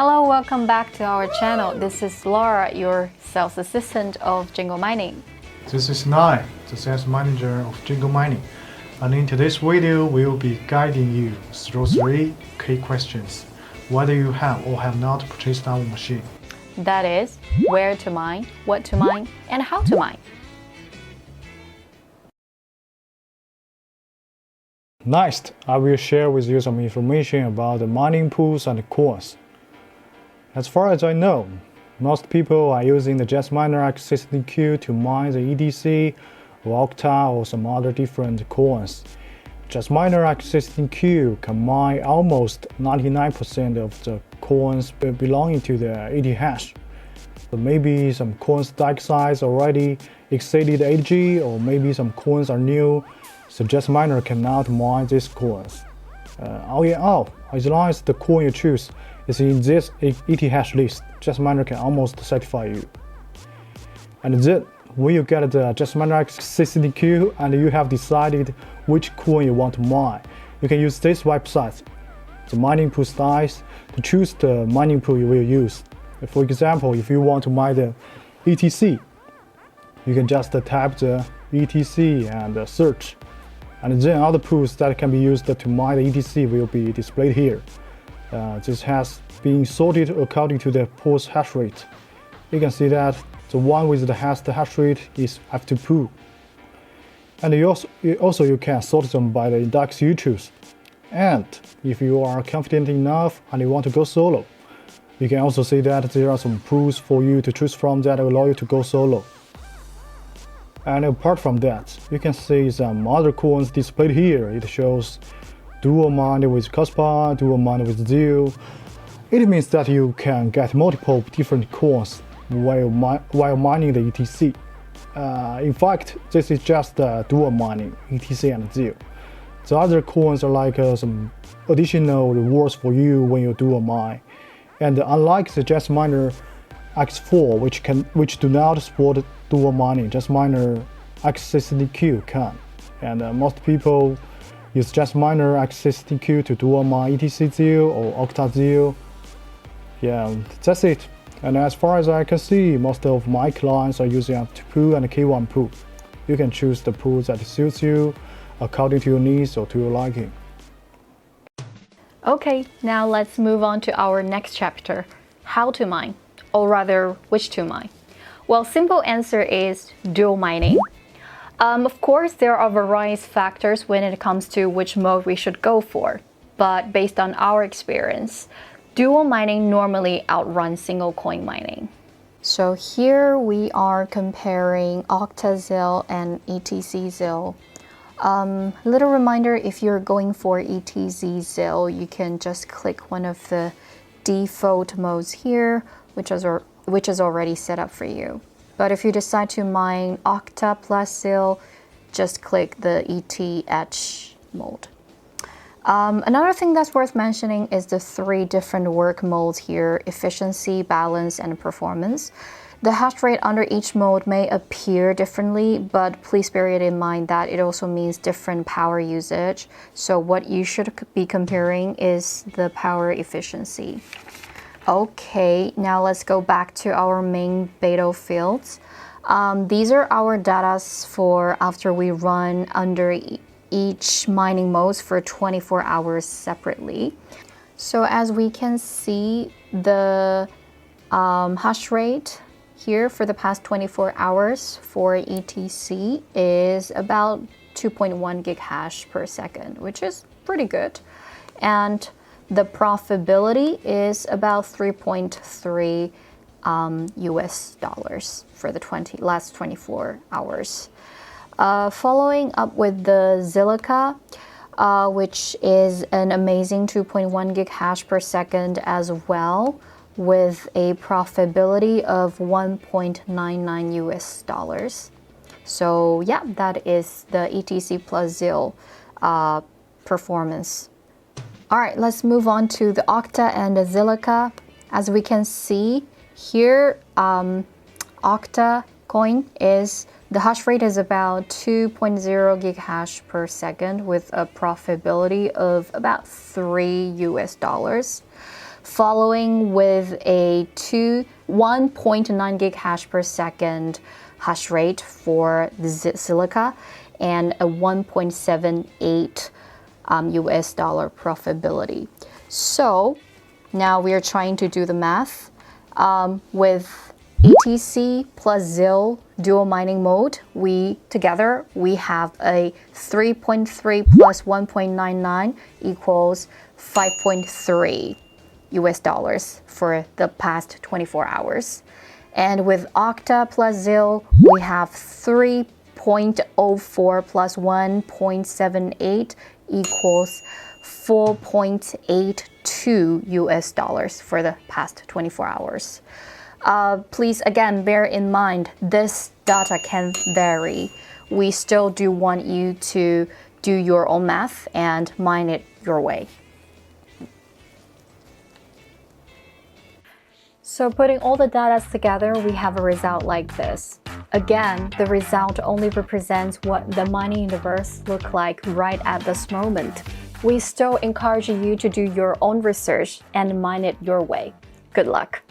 Hello, welcome back to our channel. This is Laura, your sales assistant of JingleMining. This is Nain, the sales manager of JingleMining. And in today's video, we will be guiding you through 3 key questions, whether you have or have not purchased our machine. That is, where to mine, what to mine, and how to mine. Next, I will share with you some information about the mining pools and coins. As far as I know, most people are using the JingleMiner X16Q to mine the EDC or Octa or some other different coins. JingleMiner X16Q can mine almost 99% of the coins belonging to the ETH. So maybe some coins stack size already exceeded 8G, or maybe some coins are new, so JingleMiner cannot mine these coins. All in all, as long as the coin you choose is in this ETH list, JingleMiner can almost satisfy you. And then, when you get the JingleMiner X16Q and you have decided which coin you want to mine, you can use this website, the mining pool styles, to choose the mining pool you will use. For example, if you want to mine the ETC, you can just type the ETC and search. And then other pools that can be used to mine the ETC will be displayed here. This has been sorted according to the pool's hash rate. You can see that the one with the highest hash rate is F2 pool. And you can sort them by the index you choose. And if you are confident enough and you want to go solo, you can also see that there are some pools for you to choose from that allow you to go solo. And apart from that, you can see some other coins displayed here. It shows dual mine with Cospa, dual mine with Zio. It means that you can get multiple different coins while mining the ETC. In fact, this is just dual mining, ETC and Zio. The other coins are like some additional rewards for you when you dual mine. And unlike the JingleMiner X4, which do not support dual mining, JingleMiner X16Q can. And most people use JingleMiner X16Q to dual mine ETC Zio or Octa Zio. Yeah, that's it. And as far as I can see, most of my clients are using F2 pool and K1 pool. You can choose the pool that suits you according to your needs or to your liking. Okay, now let's move on to our next chapter, how to mine, or rather, which to mine. Well, simple answer is dual mining. Of course, there are various factors when it comes to which mode we should go for, but based on our experience, dual mining normally outruns single coin mining. So here we are comparing OctaZil and ETCZil. Little reminder, if you're going for ETCZil, you can just click one of the default modes here, which is already set up for you. But if you decide to mine Octa plus Zil, just click the ETH mode. Another thing that's worth mentioning is the 3 different work modes here: efficiency, balance, and performance. The hash rate under each mode may appear differently, but please bear it in mind that it also means different power usage. So what you should be comparing is the power efficiency. Okay, now let's go back to our main beta fields. These are our data for after we run under each mining modes for 24 hours separately. So as we can see, the hash rate here for the past 24 hours for ETC is about 2.1 gig hash per second, which is pretty good. And the profitability is about 3.3 US dollars for the last 24 hours. Following up with the Zilliqa, which is an amazing 2.1 gig hash per second as well, with a profitability of 1.99 US dollars. So yeah, that is the ETC plus Zil performance. All right, let's move on to the Octa and the Zilliqa. As we can see here, Octa coin is, the hash rate is about 2.0 gig hash per second with a profitability of about 3 US dollars. following with a 1.9 gig hash per second hash rate for the Silica and a 1.78 US dollar profitability. So now we are trying to do the math with ATC plus ZIL dual mining mode. Together we have a 3.3 plus 1.99 equals 5.3 US dollars for the past 24 hours. And with Octa plus ZIL, we have 3.04 plus 1.78 equals 4.82 US dollars for the past 24 hours. Please again bear in mind this data can vary. We still do want you to do your own math and mine it your way. So putting all the data together, we have a result like this. Again, the result only represents what the mining universe looks like right at this moment. We still encourage you to do your own research and mine it your way. Good luck.